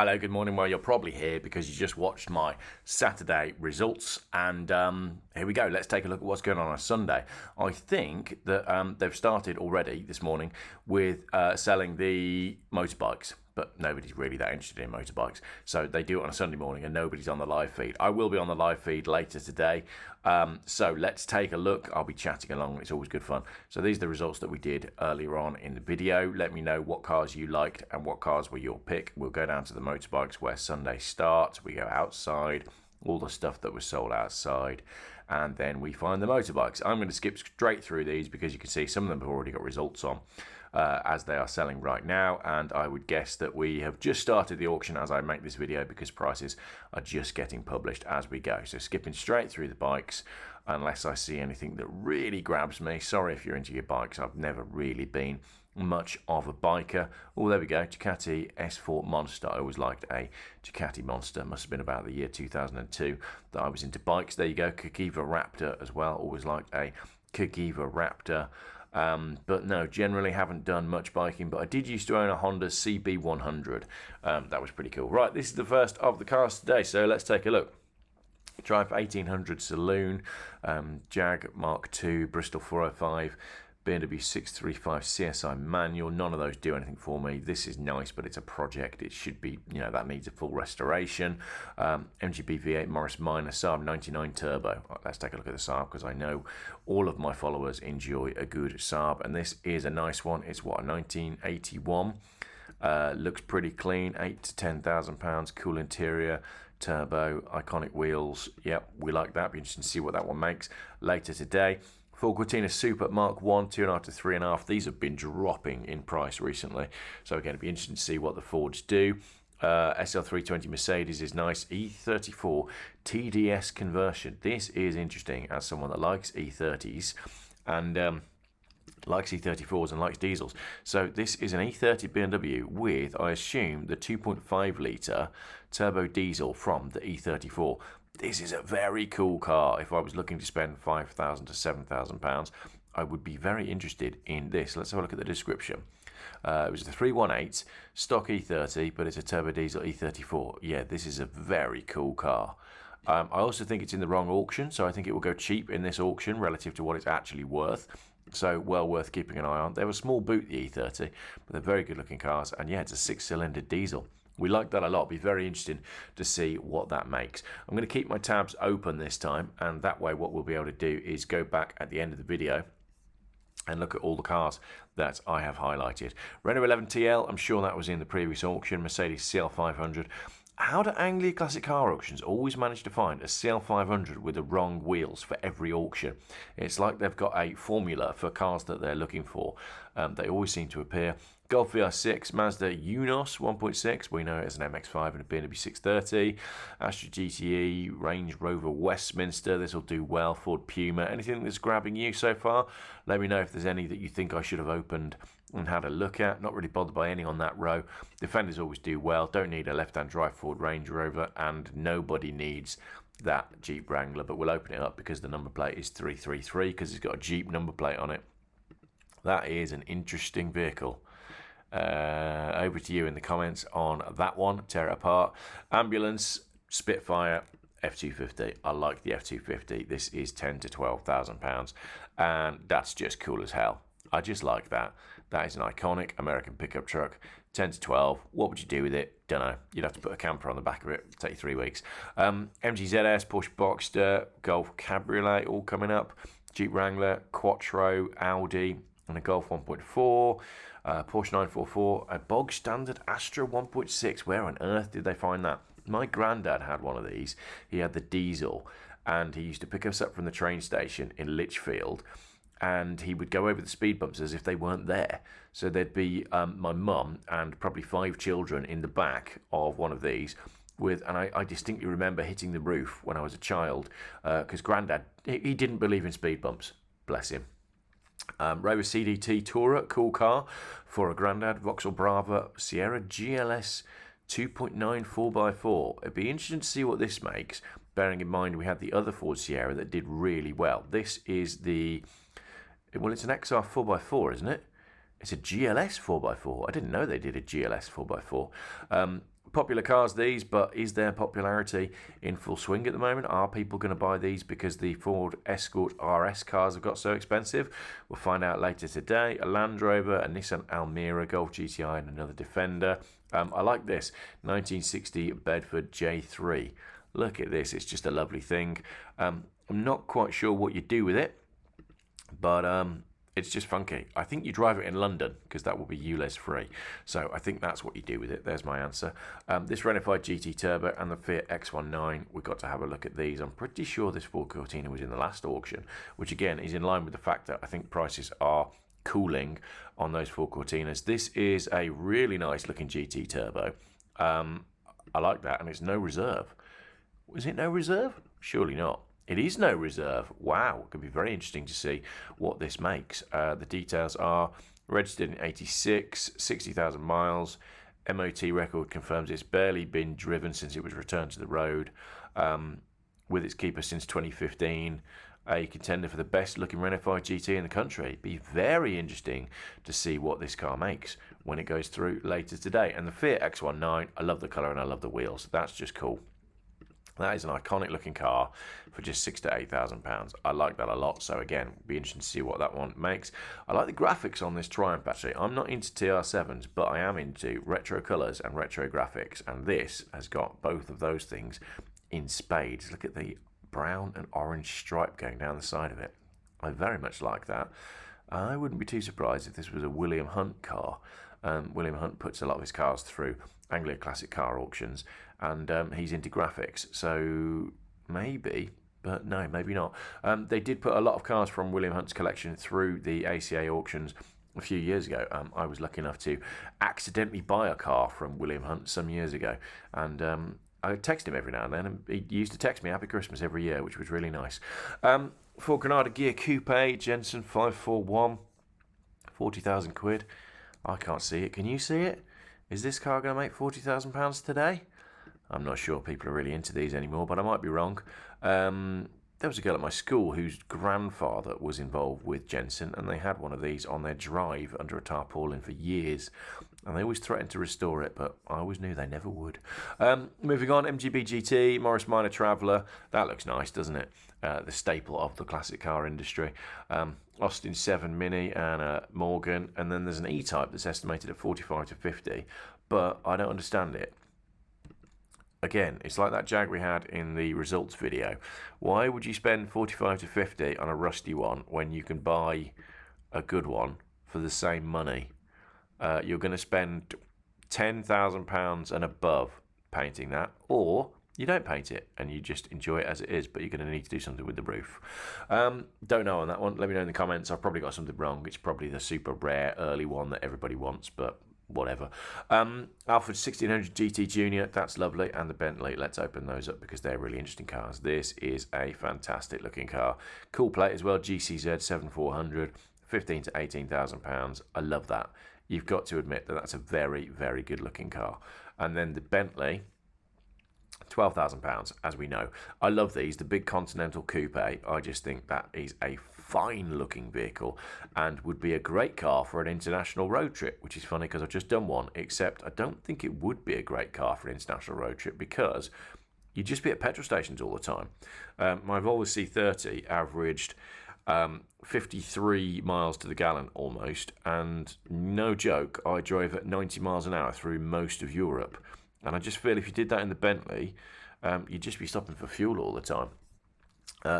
Hello, good morning. Well, you're probably here because you just watched my Saturday results, and here we go. Let's take a look at what's going on Sunday. I think that they've started already this morning with selling the motorbikes, but nobody's really that interested in motorbikes. So they do it on a Sunday morning and nobody's on the live feed. I will be on the live feed later today. So let's take a look. I'll be chatting along. It's always good fun. So these are the results that we did earlier on in the video. Let me know what cars you liked and what cars were your pick. We'll go down to the motorbikes where Sunday starts. We go outside, all the stuff that was sold outside, and then we find the motorbikes. I'm going to skip straight through these because you can see some of them have already got results on as they are selling right now, and I would guess that we have just started the auction as I make this video because prices are just getting published as we go. So skipping straight through the bikes unless I see anything that really grabs me. Sorry if you're into your bikes, I've never really been much of a biker. Oh, there we go, Ducati S4 Monster. I always liked a Ducati Monster. Must have been about the year 2002 that I was into bikes. There you go, Cagiva Raptor as well. Always liked a Cagiva Raptor. But no, generally haven't done much biking, but I did used to own a Honda CB100. That was pretty cool. Right, this is the first of the cars today, so let's take a look. Triumph 1800 Saloon, Jag Mark II, Bristol 405, BMW 635 CSI manual. None of those do anything for me. This is nice, but it's a project. It should be, that needs a full restoration. MGB V8 Morris Minor Saab 99 Turbo. Let's take a look at the Saab because I know all of my followers enjoy a good Saab, and this is a nice one. It's what, a 1981. Looks pretty clean. 8 to 10,000 pounds. Cool interior. Turbo, iconic wheels. Yep, we like that. Be interesting to see what that one makes later today. Ford Cortina Super Mark 1, 2.5 to 3.5. These have been dropping in price recently. So again, it'd be interesting to see what the Fords do. SL320 Mercedes is nice. E34 TDS conversion. This is interesting as someone that likes E30s and likes E34s and likes diesels. So this is an E30 BMW with, I assume, the 2.5 litre turbo diesel from the E34. This is a very cool car. If I was looking to spend £5,000 to £7,000, I would be very interested in this. Let's have a look at the description. It was a 318 stock E30, but it's a turbo diesel E34. Yeah, this is a very cool car. I also think it's in the wrong auction, so I think it will go cheap in this auction relative to what it's actually worth. So well worth keeping an eye on. They're a small boot, the E30, but they're very good looking cars. And yeah, it's a 6-cylinder diesel. We like that a lot. It'll be very interesting to see what that makes. I'm going to keep my tabs open this time, and that way what we'll be able to do is go back at the end of the video and look at all the cars that I have highlighted. Renault 11 TL, I'm sure that was in the previous auction. Mercedes CL500. How do Anglia Classic Car Auctions always manage to find a CL500 with the wrong wheels for every auction? It's like they've got a formula for cars that they're looking for. They always seem to appear. Golf VR6, Mazda Unos 1.6, we know it as an MX-5 and a BMW 630. Astra GTE, Range Rover Westminster, this will do well. Ford Puma, anything that's grabbing you so far? Let me know if there's any that you think I should have opened and had a look at. Not really bothered by any on that row. Defenders always do well. Don't need a left-hand drive Ford Range Rover, and nobody needs that Jeep Wrangler, but we'll open it up because the number plate is 333 because it's got a Jeep number plate on it. That is an interesting vehicle. Over to you in the comments on that one. Tear it apart. Ambulance, Spitfire, F250. I like the F250. This is 10 to 12,000 pounds, and that's just cool as hell. I just like that. That is an iconic American pickup truck. 10 to 12. What would you do with it? Don't know. You'd have to put a camper on the back of it. It'd take 3 weeks. MG ZS, Porsche Boxster, Golf Cabriolet, all coming up. Jeep Wrangler, Quattro, Audi, and a Golf 1.4. Porsche 944, a bog standard Astra 1.6. Where on earth did they find that? My granddad had one of these. He had the diesel, and he used to pick us up from the train station in Lichfield, and he would go over the speed bumps as if they weren't there. So there'd be my mum and probably 5 children in the back of one of these with, and I distinctly remember hitting the roof when I was a child because Grandad, he didn't believe in speed bumps, bless him. Rover CDT Tourer, cool car for a Grandad. Vauxhall Brava Sierra GLS 2.9 4x4. It'd be interesting to see what this makes, bearing in mind we had the other Ford Sierra that did really well. This is the, well, it's an XR 4x4, isn't it? It's a GLS 4x4. I didn't know they did a GLS 4x4. Popular cars, these, but is their popularity in full swing at the moment? Are people going to buy these because the Ford Escort RS cars have got so expensive? We'll find out later today. A Land Rover, a Nissan Almera, Golf GTI, and another Defender. I like this 1960 Bedford J3. Look at this, it's just a lovely thing. I'm not quite sure what you do with it, but it's just funky. I think you drive it in London because that will be ULEZ free. So I think that's what you do with it. There's my answer. This Renault GT Turbo and the Fiat X19, we've got to have a look at these. I'm pretty sure this Ford Cortina was in the last auction, which again is in line with the fact that I think prices are cooling on those Ford Cortinas. This is a really nice looking GT Turbo. I like that, and it's no reserve. Was it no reserve? Surely not. It is no reserve. Wow, it could be very interesting to see what this makes. The details are registered in 86, 60,000 miles. MOT record confirms it's barely been driven since it was returned to the road, with its keeper since 2015. A contender for the best looking Renault 5 GT in the country. It'd be very interesting to see what this car makes when it goes through later today. And the Fiat X19, I love the colour and I love the wheels. That's just cool. That is an iconic looking car for just £6,000 to £8,000. I like that a lot. So again, be interesting to see what that one makes. I like the graphics on this Triumph actually. I'm not into TR7s, but I am into retro colours and retro graphics. And this has got both of those things in spades. Look at the brown and orange stripe going down the side of it. I very much like that. I wouldn't be too surprised if this was a William Hunt car. William Hunt puts a lot of his cars through ACA Classic Car auctions, and he's into graphics, so maybe, but no, maybe not. They did put a lot of cars from William Hunt's collection through the ACA auctions a few years ago. I was lucky enough to accidentally buy a car from William Hunt some years ago, and I text him every now and then, and he used to text me Happy Christmas every year, which was really nice. Ford Granada Gear Coupe, Jensen 541, 40,000 quid. I can't see it. Can you see it? Is this car going to make £40,000 today? I'm not sure people are really into these anymore, but I might be wrong. There was a girl at my school whose grandfather was involved with Jensen, and they had one of these on their drive under a tarpaulin for years. And they always threatened to restore it, but I always knew they never would. Moving on, MGB GT, Morris Minor Traveller. That looks nice, doesn't it? The staple of the classic car industry. Austin 7 Mini and a Morgan. And then there's an E-Type that's estimated at 45 to 50. But I don't understand it. Again, it's like that Jag we had in the results video. Why would you spend 45 to 50 on a rusty one when you can buy a good one for the same money? You're going to spend £10,000 and above painting that, or you don't paint it and you just enjoy it as it is, but you're going to need to do something with the roof. Don't know on that one. Let me know in the comments. I've probably got something wrong. It's probably the super rare early one that everybody wants, but whatever. Alfred 1600 GT Junior, that's lovely, and the Bentley. Let's open those up because they're really interesting cars. This is a fantastic looking car. Cool plate as well, GCZ 7400, 15 to 18,000 pounds. I love that. You've got to admit that that's a very, very good looking car. And then the Bentley, £12,000, as we know. I love these, the big Continental Coupe. I just think that is a fine looking vehicle and would be a great car for an international road trip, which is funny because I've just done one, except I don't think it would be a great car for an international road trip because you'd just be at petrol stations all the time. My Volvo C30 averaged 53 miles to the gallon almost, and no joke, I drove at 90 miles an hour through most of Europe. And I just feel if you did that in the Bentley, you'd just be stopping for fuel all the time.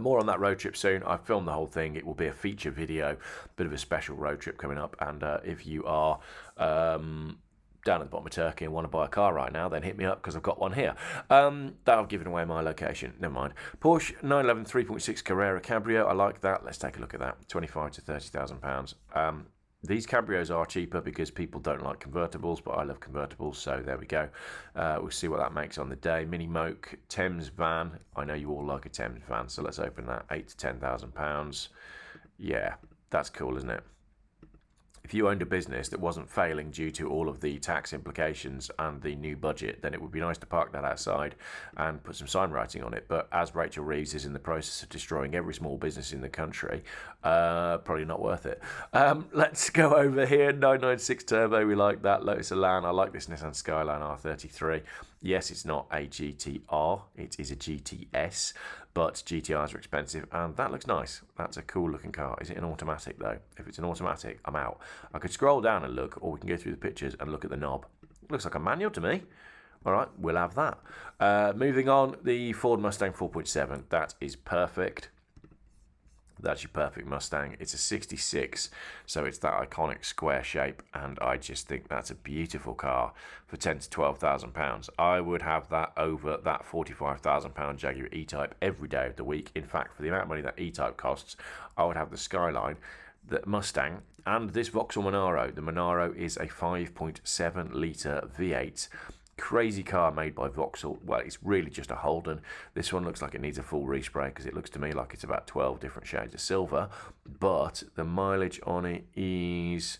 More on that road trip soon. I've filmed the whole thing. It will be a feature video, bit of a special road trip coming up. And if you are down at the bottom of Turkey and want to buy a car right now, then hit me up because I've got one here. I've given away my location. Never mind. Porsche 911 3.6 Carrera Cabrio. I like that. Let's take a look at that. 25 to 30,000 pounds. These cabrios are cheaper because people don't like convertibles, but I love convertibles, so there we go. We'll see what that makes on the day. Mini Moke, Thames van. I know you all like a Thames van, so let's open that. 8 to 10,000 pounds. Yeah, that's cool, isn't it? if you owned a business that wasn't failing due to all of the tax implications and the new budget, then it would be nice to park that outside and put some sign writing on it. But as Rachel Reeves is in the process of destroying every small business in the country, probably not worth it. Let's go over here. 996 Turbo, we like that. Lotus Elan, I like this Nissan Skyline R33. Yes, it's not a GTR, it is a GTS, but GTRs are expensive, and that looks nice. That's a cool looking car. Is it an automatic though? If it's an automatic, I'm out. I could scroll down and look, or we can go through the pictures and look at the knob. It looks like a manual to me. All right, we'll have that. Moving on, the Ford Mustang 4.7. That is perfect. That's your perfect Mustang. It's a 66, so it's that iconic square shape, and I just think that's a beautiful car for £10,000 to £12,000. I would have that over that £45,000 Jaguar E-Type every day of the week. In fact, for the amount of money that E-Type costs, I would have the Skyline, the Mustang, and this Vauxhall Monaro. The Monaro is a 5.7 litre V8. Crazy car made by Vauxhall. Well, it's really just a Holden. This one looks like it needs a full respray because it looks to me like it's about 12 different shades of silver. But the mileage on it is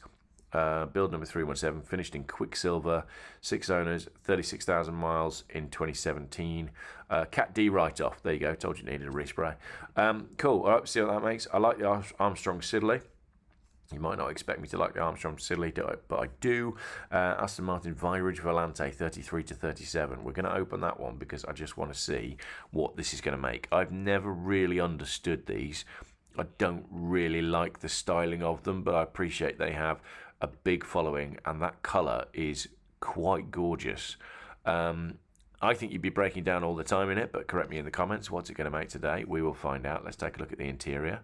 build number 317, finished in Quicksilver, 6 owners, 36,000 miles in 2017. Cat D write-off. There you go. Told you it needed a respray. Cool. All right, see what that makes. I like the Armstrong Siddeley. You might not expect me to like the Armstrong Siddeley, but I do. Aston Martin Viridge Volante 33 to 37. We're going to open that one because I just want to see what this is going to make. I've never really understood these. I don't really like the styling of them, but I appreciate they have a big following, and that colour is quite gorgeous. I think you'd be breaking down all the time in it, but correct me in the comments. What's it going to make today? We will find out. Let's take a look at the interior.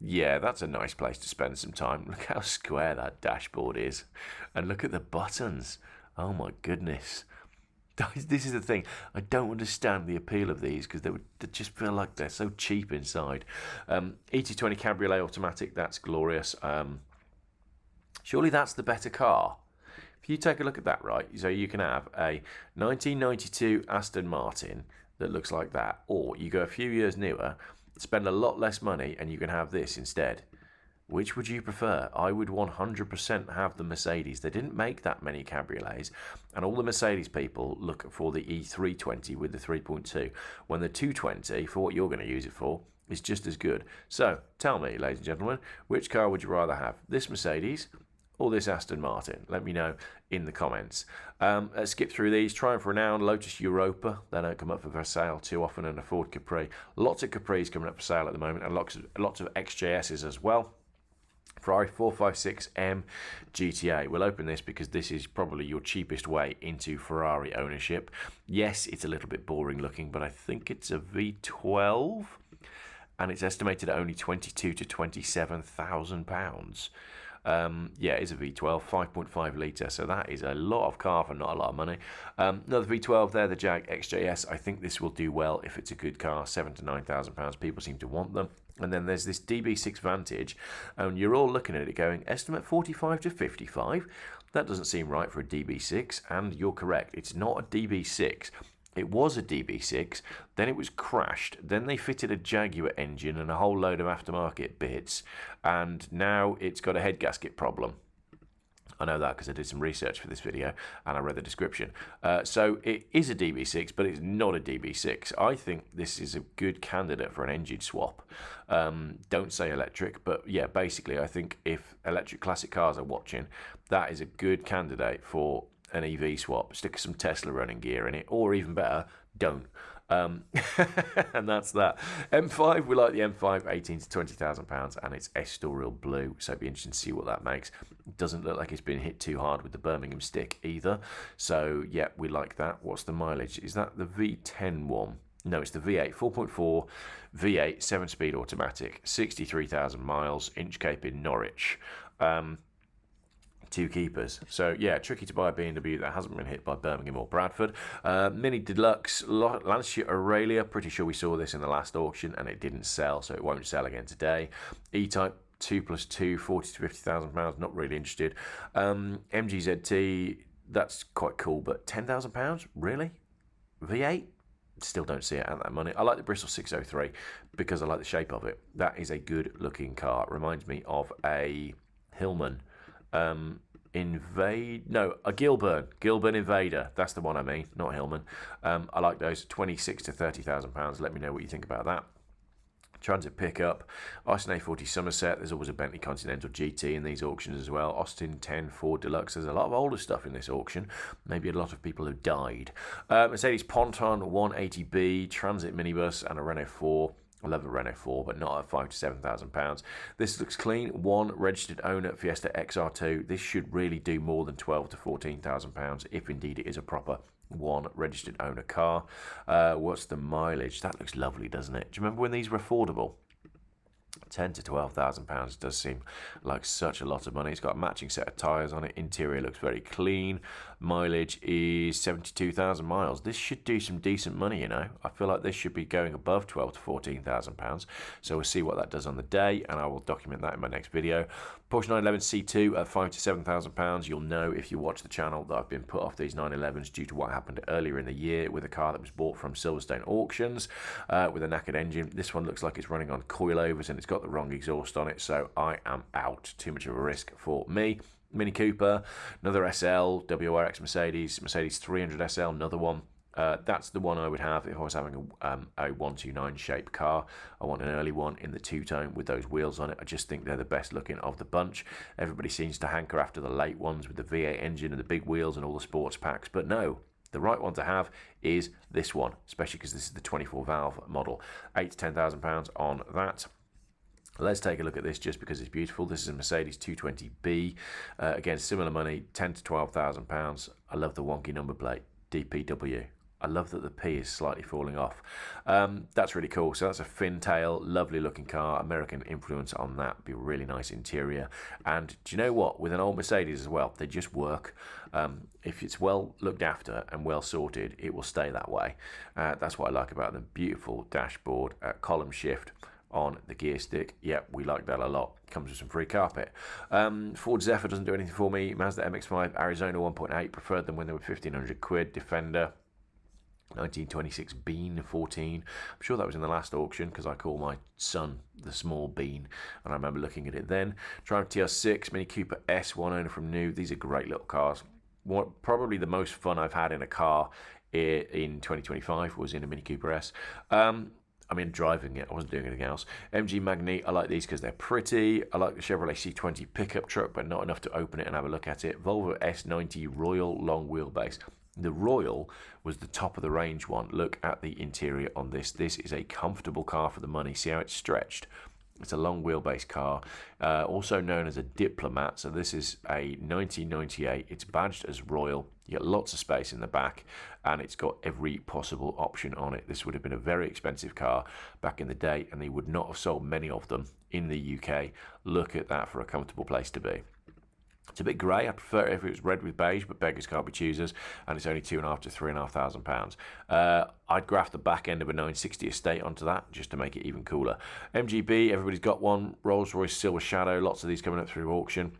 Yeah, that's a nice place to spend some time. Look how square that dashboard is. And look at the buttons. Oh my goodness. This is the thing. I don't understand the appeal of these because they just feel like they're so cheap inside. ET20 Cabriolet Automatic, that's glorious. Surely that's the better car. If you take a look at that, right, so you can have a 1992 Aston Martin that looks like that, or you go a few years newer, spend a lot less money, and you can have this instead. Which would you prefer? I would 100% have the Mercedes. They didn't make that many cabriolets, and all the Mercedes people look for the E320 with the 3.2, when the 220, for what you're going to use it for, is just as good. So, tell me, ladies and gentlemen, which car would you rather have? This Mercedes or this Aston Martin? Let me know in the comments. Let's skip through these. Triumph Renown, Lotus Europa. They don't come up for sale too often, and a Ford Capri. Lots of Capris coming up for sale at the moment, and lots of XJSs as well. Ferrari 456M GTA. We'll open this because this is probably your cheapest way into Ferrari ownership. Yes, it's a little bit boring looking, but I think it's a V12, and it's estimated at only £22,000 to £27,000. Yeah, it's a V12, 5.5 litre, so that is a lot of car for not a lot of money. Another V12 there, the Jag XJS. I think this will do well if it's a good car, £7,000 to £9,000. People seem to want them. And then there's this DB6 Vantage, and you're all looking at it going, estimate 45 to 55. That doesn't seem right for a DB6, and you're correct. It's not a DB6. It was a DB6, then it was crashed, then they fitted a Jaguar engine and a whole load of aftermarket bits, and now it's got a head gasket problem. I know that because I did some research for this video and I read the description. So it is a DB6, but it's not a DB6. I think this is a good candidate for an engine swap. Don't say electric, but yeah, basically I think if electric classic cars are watching, that is a good candidate for an EV swap. Stick some Tesla running gear in it, or even better, don't. And that's that. M5, we like the M5, £18,000 to £20,000, and it's Estoril blue, so it'd be interesting to see what that makes. It doesn't look like it's been hit too hard with the Birmingham stick either, so yeah, we like that. What's the mileage? Is that the V10 one? No, it's the V8, 4.4 V8, 7-speed automatic, 63,000 miles, Inchcape in Norwich. Two keepers. So yeah, tricky to buy a BMW that hasn't been hit by Birmingham or Bradford. Mini Deluxe Lancia Aurelia. Pretty sure we saw this in the last auction and it didn't sell, so it won't sell again today. E-Type 2+2, 40 to £50,000. Not really interested. MGZT, that's quite cool, but £10,000, really? V8. Still don't see it at that money. I like the Bristol 603 because I like the shape of it. That is a good looking car. It reminds me of a Hillman. A Gilburn Invader. That's the one I mean, not Hillman. I like those. 26 to 30,000 pounds. Let me know what you think about that. Transit pickup, Austin A40 Somerset. There's always a Bentley Continental GT in these auctions as well. Austin 10 Ford Deluxe. There's a lot of older stuff in this auction. Maybe a lot of people have died. Mercedes Ponton 180B, Transit minibus, and a Renault 4. I love a Renault 4, but not at £5,000 to £7,000. This looks clean. One registered owner, Fiesta XR2. This should really do more than £12,000 to £14,000 if indeed it is a proper one registered owner car. What's the mileage? That looks lovely, doesn't it? Do you remember when these were affordable? £10,000 to £12,000 does seem like such a lot of money. It's got a matching set of tyres on it. Interior looks very clean. Mileage is 72,000 miles. This should do some decent money, you know. I feel like this should be going above £12,000 to £14,000. So we'll see what that does on the day, and I will document that in my next video. Porsche 911 C2 at £5,000 to £7,000. You'll know if you watch the channel that I've been put off these 911s due to what happened earlier in the year with a car that was bought from Silverstone Auctions with a knackered engine. This one looks like it's running on coilovers and it's got the wrong exhaust on it, so I am out. Too much of a risk for me. Mini Cooper, another SL, WRX Mercedes 300 SL, another one. That's the one I would have if I was having a 129 shape car. I want an early one in the two-tone with those wheels on it. I just think they're the best looking of the bunch. Everybody seems to hanker after the late ones with the V8 engine and the big wheels and all the sports packs, but no. The right one to have is this one, especially because this is the 24 valve model. £8,000 to £10,000 on that. Let's take a look at this just because it's beautiful. This is a Mercedes 220B. Again, similar money, £10,000 to £12,000. I love the wonky number plate, DPW. I love that the P is slightly falling off. That's really cool. So that's a fin tail, lovely looking car. American influence on that. Be a really nice interior. And do you know what? With an old Mercedes as well, they just work. If it's well looked after and well sorted, it will stay that way. That's what I like about them. Beautiful dashboard, column shift on the gear stick. Yep, we like that a lot. Comes with some free carpet. Ford Zephyr doesn't do anything for me. Mazda MX-5, Arizona 1.8. Preferred them when they were £1,500. Defender 1926 Bean 14. I'm sure that was in the last auction because I call my son the small Bean, and I remember looking at it then. Triumph TR6, Mini Cooper S, one owner from new. These are great little cars. Probably the most fun I've had in a car in 2025 was in a Mini Cooper S. I mean, driving it. I wasn't doing anything else. MG Magni, I like these because they're pretty. I like the Chevrolet C20 pickup truck, but not enough to open it and have a look at it. Volvo S90 Royal long wheelbase. The Royal was the top of the range one. Look at the interior on this. This is a comfortable car for the money. See how it's stretched? It's a long wheelbase car, also known as a Diplomat. So this is a 1998. It's badged as Royal. You get lots of space in the back, and it's got every possible option on it. This would have been a very expensive car back in the day, and they would not have sold many of them in the UK. Look at that for a comfortable place to be. It's a bit grey. I prefer it if it was red with beige, but beggars can't be choosers, and it's only £2,500 to £3,500. I'd graft the back end of a 960 Estate onto that just to make it even cooler. MGB, everybody's got one. Rolls-Royce Silver Shadow, lots of these coming up through auction.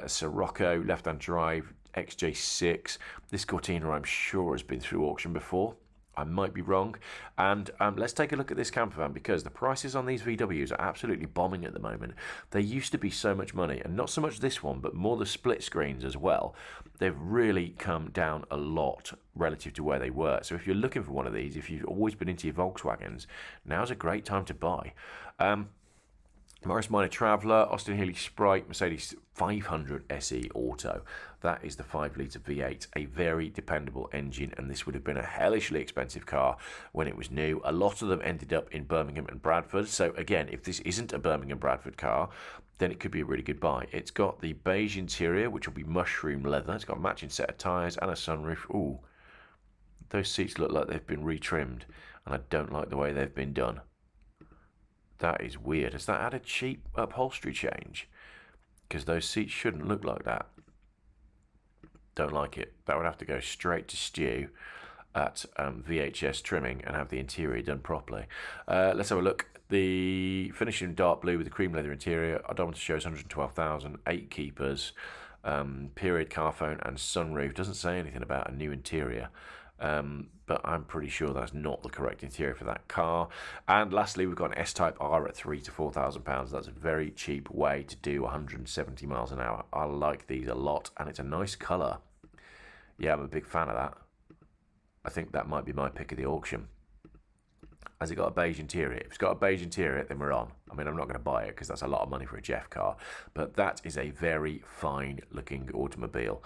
Sirocco, left-hand drive, XJ6. This Cortina, I'm sure, has been through auction before. I might be wrong. And let's take a look at this camper van, because the prices on these VWs are absolutely bombing at the moment. They used to be so much money, and not so much this one, but more the split screens as well. They've really come down a lot relative to where they were. So if you're looking for one of these, if you've always been into your Volkswagens, now's a great time to buy. Morris Minor Traveller, Austin Healey Sprite, Mercedes 500 SE Auto. That is the 5-litre V8, a very dependable engine, and this would have been a hellishly expensive car when it was new. A lot of them ended up in Birmingham and Bradford. So again, if this isn't a Birmingham Bradford car, then it could be a really good buy. It's got the beige interior, which will be mushroom leather. It's got a matching set of tyres and a sunroof. Ooh, those seats look like they've been retrimmed, and I don't like the way they've been done. That is weird. Has that had a cheap upholstery change? Because those seats shouldn't look like that. Don't like it. That would have to go straight to Stu at VHS trimming and have the interior done properly. Let's have a look. The finish in dark blue with the cream leather interior. Odometer shows 112,000, 8 keepers, period car phone and sunroof. Doesn't say anything about a new interior. but I'm pretty sure that's not the correct interior for that car. And lastly, we've got an S-Type R at £3,000 to £4,000. That's a very cheap way to do 170 miles an hour. I like these a lot, and it's a nice colour. Yeah, I'm a big fan of that. I think that might be my pick of the auction. Has it got a beige interior? If it's got a beige interior, then we're on. I mean, I'm not going to buy it because that's a lot of money for a Geoff car, but that is a very fine looking automobile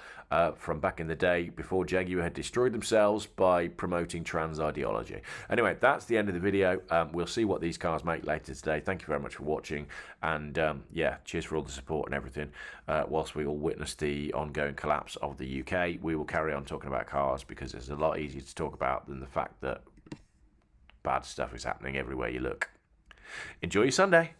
from back in the day before Jaguar had destroyed themselves by promoting trans ideology. Anyway, that's the end of the video. We'll see what these cars make later today. Thank you very much for watching, and yeah, cheers for all the support and everything. Whilst we all witness the ongoing collapse of the UK, we will carry on talking about cars because it's a lot easier to talk about than the fact that bad stuff is happening everywhere you look. Enjoy your Sunday.